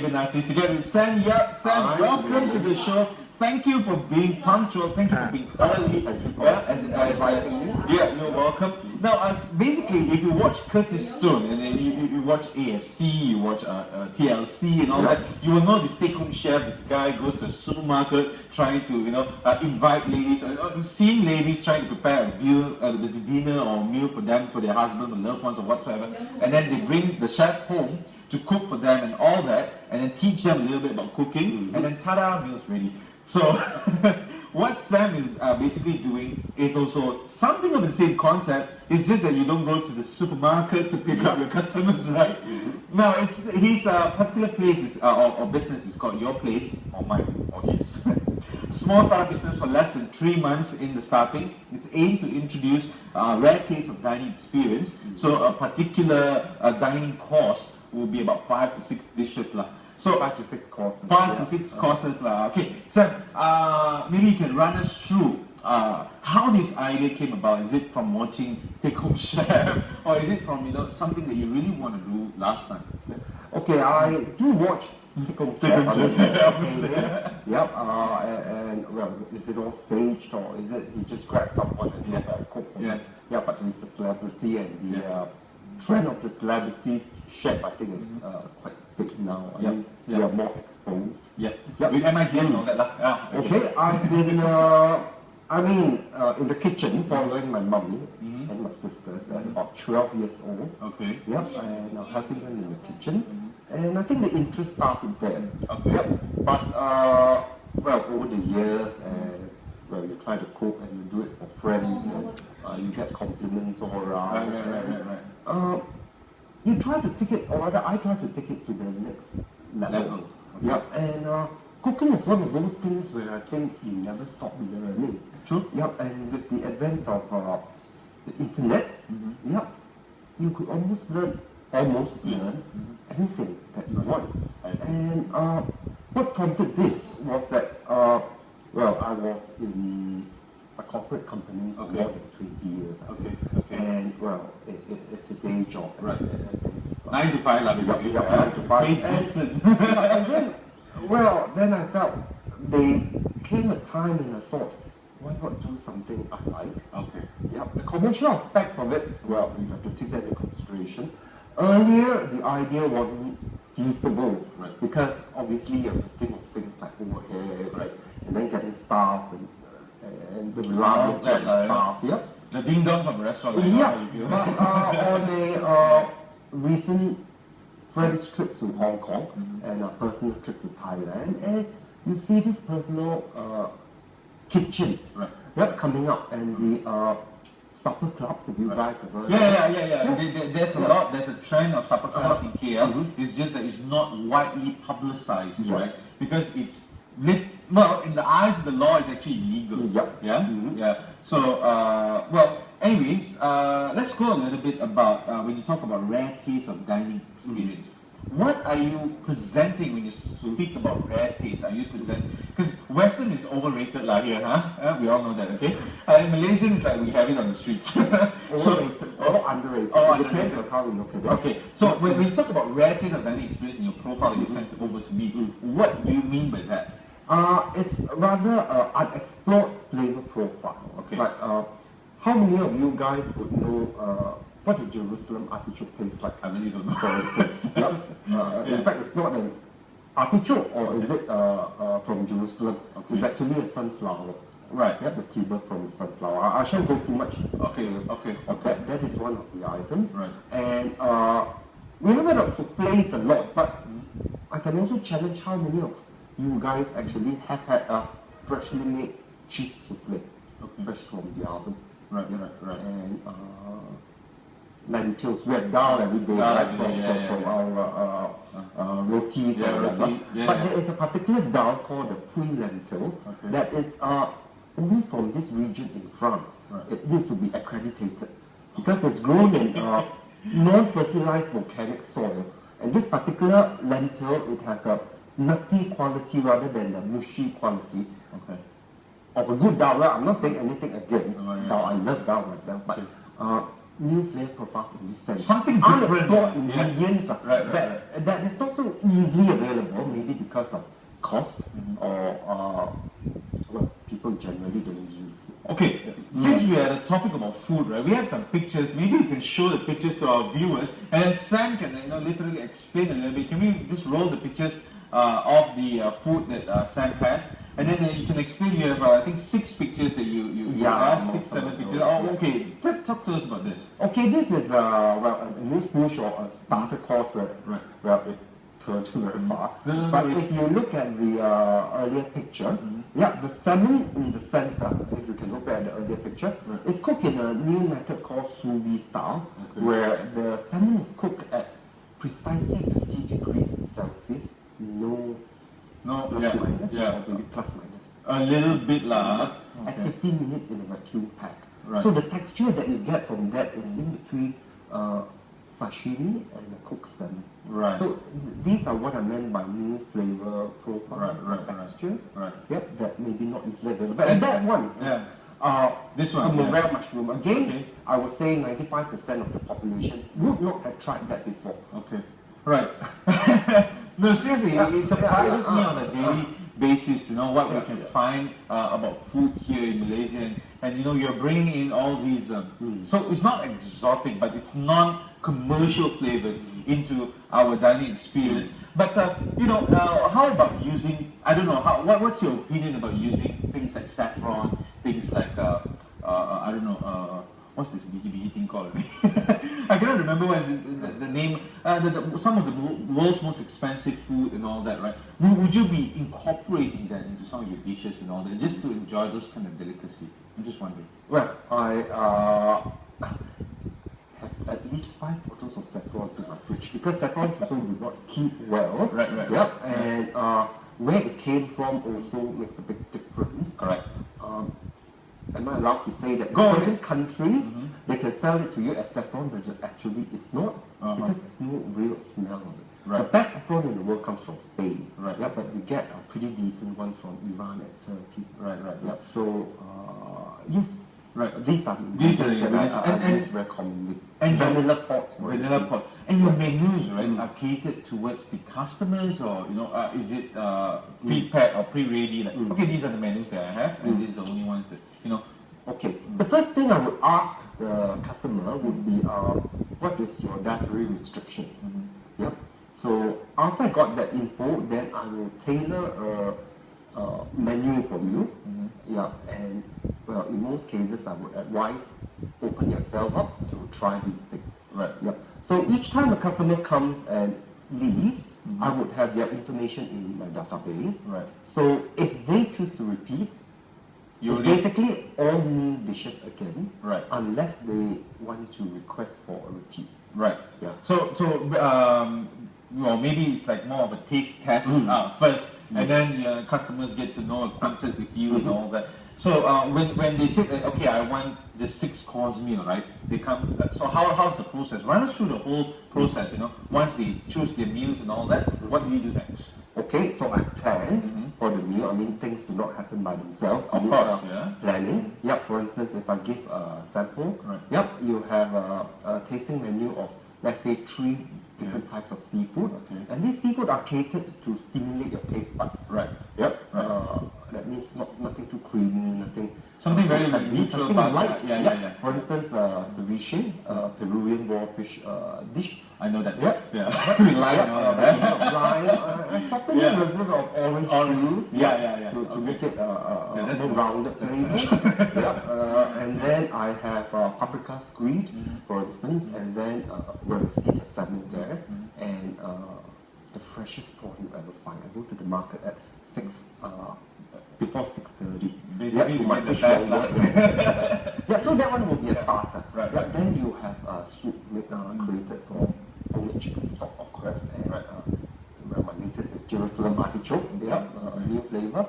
very nice together with Sam Yap. Sam, welcome to the show. Thank you for being punctual. Thank you for being early. You're welcome. Now, basically, if you watch Curtis Stone and then you watch AFC, you watch TLC and all that, you will know this take-home chef. This guy goes to a supermarket trying to, invite ladies, seeing ladies trying to prepare the dinner or meal for them, for their husband, or loved ones, or whatsoever, and then they bring the chef home to cook for them and all that, and then teach them a little bit about cooking, and then tada, meal's ready. So, what Sam is basically doing is also something of the same concept. It's just that you don't go to the supermarket to pick up your customers, right? Now, his particular place or business is called Your Place or Mine or His. Small startup business for less than 3 months in the starting. It's aimed to introduce rare taste of dining experience. So, a particular dining course will be about 5 to 6 dishes. So 5 to 6 courses. 5 to 6 courses. Okay, Sam, maybe you can run us through how this idea came about. Is it from watching Take Home Chef, or is it from something that you really want to do last time? Okay, I do watch Take Home Chef. Yep. And well, is it all staged or is it he just grabs someone and have a cook? Yeah, but he's a celebrity and the trend of the celebrity chef, I think, is quite big now. I mean, we are more exposed. With MIT and all that. Okay, I've been, in the kitchen following my mummy and my sisters at about 12 years old. Okay. And I'm helping them in the kitchen. And I think the interest started there. Okay. But, over the years, you try to cook and you do it for friends and you get compliments all around. Right. You try to take it, or rather I try to take it to the next level. Okay. And cooking is one of those things where I think you never stop learning. True. And with the advent of the internet, you could almost learn anything that you want. And what prompted this was that, I was in a corporate company for more than 20 years. And it's a day job. Right. 9 to 5, like 9 to 5. And then I felt there came a time when I thought, why not do something I like? The commercial aspects of it, you have to take that into consideration. Earlier, the idea wasn't feasible because obviously you have to think of things like overheads and then getting staff and the reliance on staff. The ding-dongs of the restaurant. But on a recent friend's trip to Hong Kong and a personal trip to Thailand, and you see these personal kitchens coming up, and the supper clubs, if you guys have heard. There's a trend of supper clubs in KL. It's just that it's not widely publicized, right? Because it's in the eyes of the law, it's actually illegal. So, anyways, let's go a little bit about when you talk about rare taste of dining experience. What are you presenting when you speak about rare taste? Are you presenting, because Western is overrated here, huh? We all know that, okay? In Malaysian, it's like we have it on the streets. Overrated or underrated. It depends on how we look at it. Okay, so when you talk about rare taste of dining experience in your profile that you sent over to me, what do you mean by that? It's rather unexplored flavor profile. It's like, how many of you guys would know what a Jerusalem artichoke tastes like? I really don't know. For instance. In fact, it's not an artichoke, or is it from Jerusalem? It's actually a sunflower. Right. The tuber from the sunflower. I shan't go too much. Okay. That is one of the items. Right. And we have of soufflés a lot, but I can also challenge how many of you guys actually have had a freshly made cheese soufflé, fresh from the oven. Right. And lentils, we have dal every day, from our rotis or whatever. But there is a particular dal called the puy lentil that is only from this region in France. It needs to be accredited because it's grown in non-fertilized volcanic soil. And this particular lentil, it has a nutty quality rather than the mushy quality of a good dal. I'm not saying anything against dal. I love dal myself, but new flavor profiles in this sense. Something different. Unexplored ingredients Right. that is not so easily available, maybe because of cost or well, people generally don't use it. Okay, since we are at the topic about food, right, we have some pictures. Maybe you can show the pictures to our viewers, and then Sam can literally explain a little bit. Can we just roll the pictures of the food that Sam has, and then you can explain. You have I think 6 pictures that you have, 6, 7 pictures. Oh, okay. Talk to us about this. Okay, this is well a news push or a starter course where it turned very fast. But if you look at the earlier picture, the salmon in the center, if you can look at the earlier picture, is cooked in a new method called sous vide style, where the salmon is cooked at precisely 50 degrees Celsius. No plus minus, or maybe plus minus. A little bit lah. At 15 minutes in a vacuum pack. Right. So the texture that you get from that is in between sashimi and the cooked salmon. Right. So these are what I meant by new flavor profiles, textures. Right. Yep, that maybe not easily available. And that one is this one, a morel mushroom. Again, I would say 95% of the population would not have tried that before. Okay. Right. No, seriously, it surprises me on a daily basis, what we can find about food here in Malaysia. And you're bringing in all these, so it's not exotic, but it's non-commercial flavors into our dining experience. But, how about using, I don't know, what's your opinion about using things like saffron, things like, I don't know, what's this biji thing called? I cannot remember what is the name. Some of the world's most expensive food and all that, right? Would you be incorporating that into some of your dishes and all that, just to enjoy those kind of delicacy? I'm just wondering. Well, I have at least 5 bottles of saffrons in my fridge, because saffrons also do not keep well. Right. Yep, and where it came from also makes a big difference. Correct. Am I allowed to say that in certain countries they can sell it to you as saffron, but actually it's not, because there's no real smell of it. Right. The best saffron in the world comes from Spain. Right. Yeah, but we get pretty decent ones from Iran and Turkey. Right. Yep. So yes. Right. These are the ingredients that I use very commonly. And vanilla pots, And your menus, right, are catered towards the customers, or is it prepared or pre-ready? Like, okay, these are the menus that I have, and these are the only ones that Okay. The first thing I would ask the customer would be, what is your dietary restrictions? Yep. So after I got that info, then I will tailor a menu for you. Yeah. And well, in most cases, I would advise open yourself up to try these things. Right. Yep. So each time a customer comes and leaves, I would have their information in my database. Right. So if they choose to repeat, it's basically all new dishes again, unless they want to request for a repeat. Right. Yeah. So well, maybe it's like more of a taste test first, and then customers get to know, acquainted with you and all that. So when they say that, okay, I want the 6-course meal, right? They come. So how's the process? Run us through the whole process. Once they choose their meals and all that, what do you do next? Okay, so I plan for the meal. I mean, things do not happen by themselves. Of course, planning. Yep. For instance, if I give a sample, you have a tasting menu of, let's say, 3 different types of seafood, and these seafood are catered to stimulate your taste buds. Right. Yep. That means nothing too creamy, nothing. Something very neutral, something light. Yeah. For instance, ceviche, Peruvian raw fish dish. I know that. Yeah. We like all of that. I soften it with a bit of orange juice. To make it more rounded flavor. And then I have paprika screed, for instance, and then where you see the salmon there, and the freshest prawn you ever find. I go to the market at before 6:30. Basically, my fish so that one will be a starter. Right. Then you have a soup created from homemade chicken stock, of course, and well, my latest is Jerusalem artichoke. A new flavor.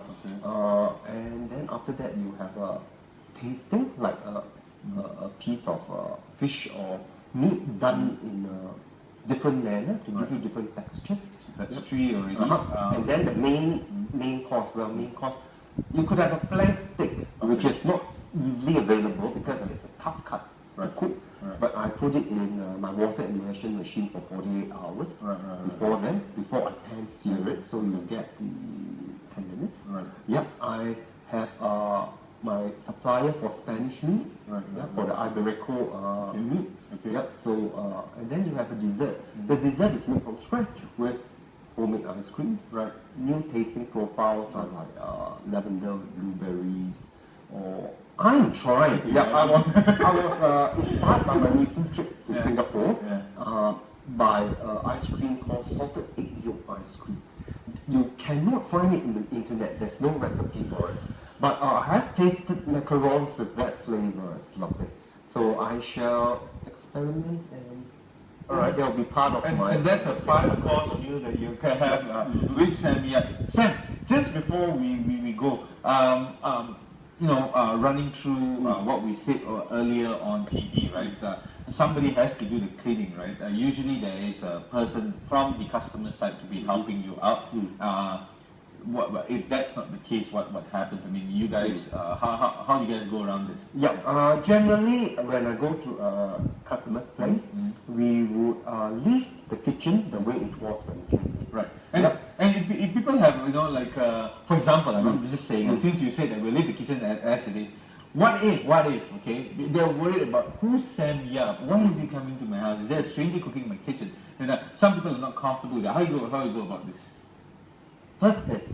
And then after that you have a tasting, like a piece of fish or meat done in a different manner to give you different textures. That's 3 already. And then the main course. Well, main course, you could have a flank steak, which is not easily available because it's a tough cut to cook. but I put it in my water immersion machine for 48 hours before I pan sear it, so you get the tenderness. Yep, I have my supplier for Spanish meats, for the Iberico meat. Yep, so and then you have a dessert. The dessert is made from scratch with homemade ice creams. New tasting profiles are like lavender, blueberries, or I'm trying. I was inspired by my recent trip to Singapore by ice cream called salted egg yolk ice cream. You cannot find it in the internet. There's no recipe for it. But I have tasted macarons with that flavor. It's lovely. So I shall experiment and they'll be part of my... And that's a 5-course meal that you can have with Sam Yap. Sam, just before we go, running through what we said earlier on TV, right? Somebody has to do the cleaning, right? Usually there is a person from the customer side to be helping you out. If that's not the case, what happens? I mean, you guys, how do you guys go around this? Yeah, generally when I go to a customer's place, we would leave the kitchen the way it was when it came. Right. And if people have, for example, I'm just saying, and since you said that we'll leave the kitchen as it is, what if, okay, they're worried about who's Sam Yap, why is he coming to my house, is there a stranger cooking in my kitchen? And some people are not comfortable with that. How do you go about this? First, it's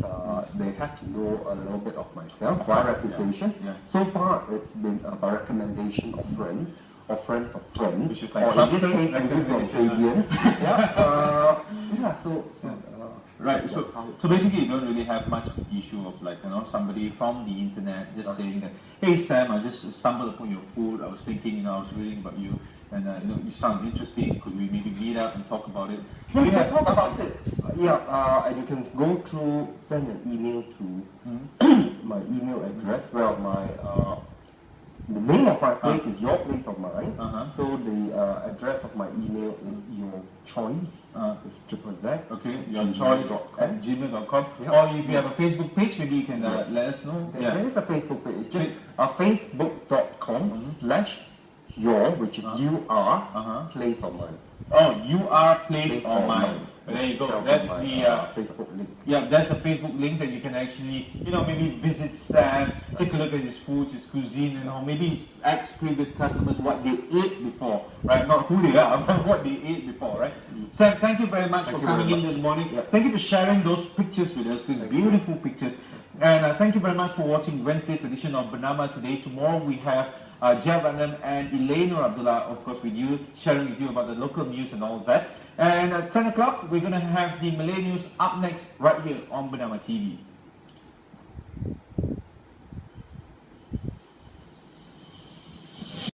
they have to know a little bit of myself, my reputation. So far, it's been by recommendation of friends, or friends of friends, which is like or in this case, maybe from Fabian. Right, so basically you don't really have much of an issue of somebody from the internet just saying that, hey Sam, I just stumbled upon your food, I was thinking, I was reading about you, and you sound interesting, could we maybe meet up and talk about it? Yeah, we can talk about it. And you can go through, send an email to my email address. Well, the name of my place is your place of mine. So the address of my email is your choice with $ZZZ. Okay, your choice at gmail.com. Or if you have a Facebook page, maybe you can let us know. There is a Facebook page. It's just facebook.com/your, which is place of mine. Oh, you are place of mine. There you go. That's the Facebook link. Yeah, that's the Facebook link that you can actually, maybe visit Sam, take a look at his food, his cuisine, maybe ask previous customers what they ate before, right? Not who they are, but what they ate before, right? Sam, thank you very much for coming in this morning. Thank you for sharing those pictures with us, these beautiful pictures. And thank you very much for watching Wednesday's edition of Bernama today. Tomorrow we have Jeff Random and Elaine Abdullah, of course, with you, sharing with you about the local news and all that. And at 10 o'clock, we're going to have the Malay news up next, right here on Bernama TV.